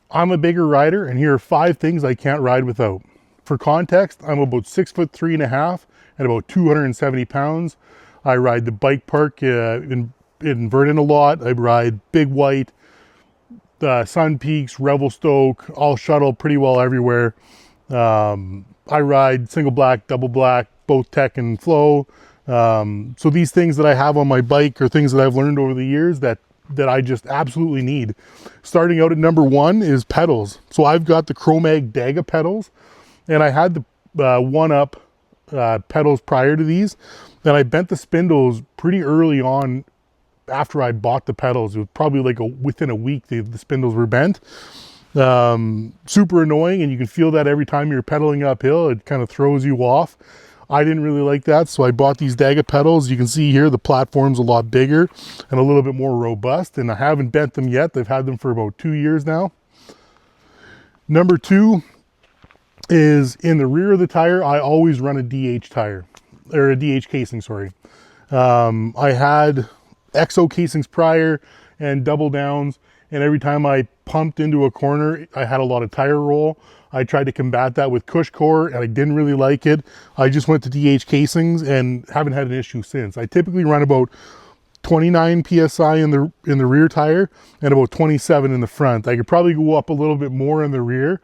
I'm a bigger rider, and here are 5 things I can't ride without. For context, I'm about 6'3.5" and about 270 pounds. I ride the bike park in Vernon a lot. I ride Big White, Sun Peaks, Revelstoke, all shuttle pretty well everywhere. I ride single black, double black, both tech and flow. So these things that I have on my bike are things that I've learned over the years that I just absolutely need. Starting out at number 1 is pedals. So I've got the Chromag Daga pedals, and I had the One Up pedals prior to these. Then I bent the spindles pretty early on after I bought the pedals. It was probably like within a week the spindles were bent. Super annoying, and you can feel that every time you're pedaling uphill. It kind of throws you off. I didn't really like that, so I bought these Daga pedals. You can see here the platform's a lot bigger and a little bit more robust, and I haven't bent them yet. They've had them for about 2 years now. Number 2 is in the rear of the tire. I always run a DH tire, or a DH casing, sorry. I had EXO casings prior and double downs, and every time I pumped into a corner, I had a lot of tire roll. I tried to combat that with Cushcore, and I didn't really like it. I just went to DH casings and haven't had an issue since. I typically run about 29 psi in the rear tire and about 27 in the front. I could probably go up a little bit more in the rear,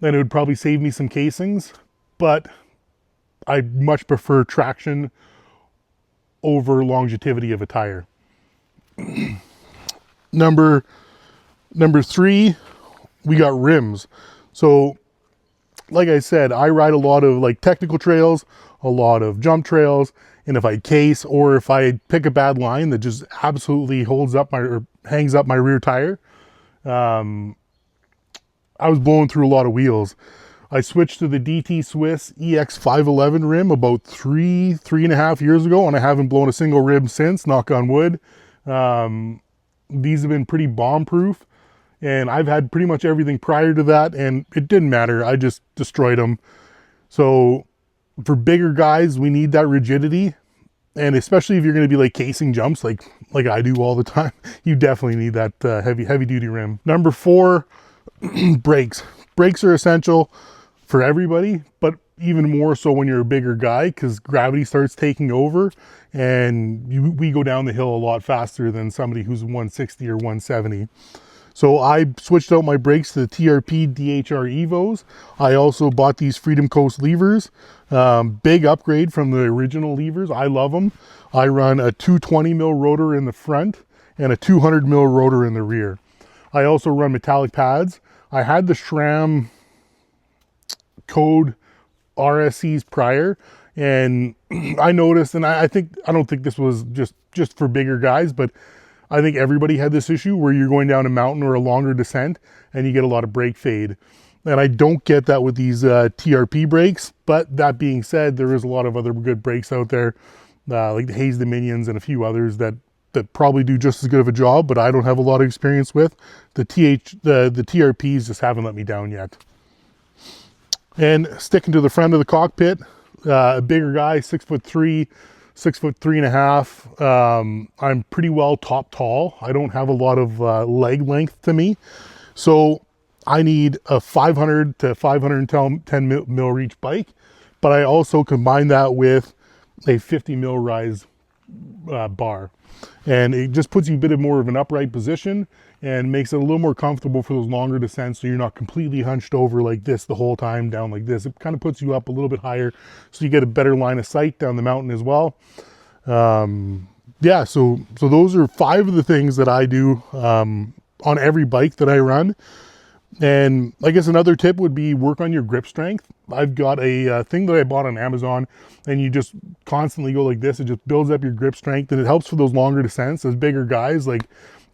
then it would probably save me some casings, but I much prefer traction over longevity of a tire. Number 3, we got rims. So like I said, I ride a lot of like technical trails, a lot of jump trails, and if I case or if I pick a bad line that just absolutely hangs up my rear tire, I was blowing through a lot of wheels. I switched to the DT Swiss EX511 rim about three and a half years ago, and I haven't blown a single rim since, knock on wood. These have been pretty bomb proof, and I've had pretty much everything prior to that, and it didn't matter. I just destroyed them. So for bigger guys, we need that rigidity, and especially if you're going to be like casing jumps like I do all the time, you definitely need that heavy duty rim. Number 4, brakes. Brakes are essential for everybody, but even more so when you're a bigger guy, because gravity starts taking over and we go down the hill a lot faster than somebody who's 160 or 170. So I switched out my brakes to the TRP DHR Evos. I also bought these Freedom Coast levers. Big upgrade from the original levers. I love them. I run a 220 mil rotor in the front and a 200 mil rotor in the rear. I also run metallic pads. I had the SRAM code RSCs prior, and I noticed, and I don't think this was just for bigger guys, but I think everybody had this issue where you're going down a mountain or a longer descent and you get a lot of brake fade. And I don't get that with these TRP brakes, but that being said, there is a lot of other good brakes out there, like the Hayes Dominions and a few others that probably do just as good of a job, but I don't have a lot of experience with. The TRPs just haven't let me down yet. And sticking to the front of the cockpit, a bigger guy, 6'3", 6'3.5". I'm pretty well top tall. I don't have a lot of leg length to me. So I need a 500 to 510 mil reach bike, but I also combine that with a 50 mil rise bar. And it just puts you a bit more of an upright position and makes it a little more comfortable for those longer descents, so you're not completely hunched over like this the whole time, down like this. It kind of puts you up a little bit higher so you get a better line of sight down the mountain as well. Yeah, so those are 5 of the things that I do on every bike that I run. And I guess another tip would be work on your grip strength. I've got a thing that I bought on Amazon, and you just constantly go like this. It just builds up your grip strength, and it helps for those longer descents. As bigger guys, like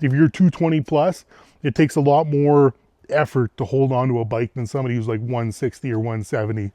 if you're 220 plus, it takes a lot more effort to hold on to a bike than somebody who's like 160 or 170.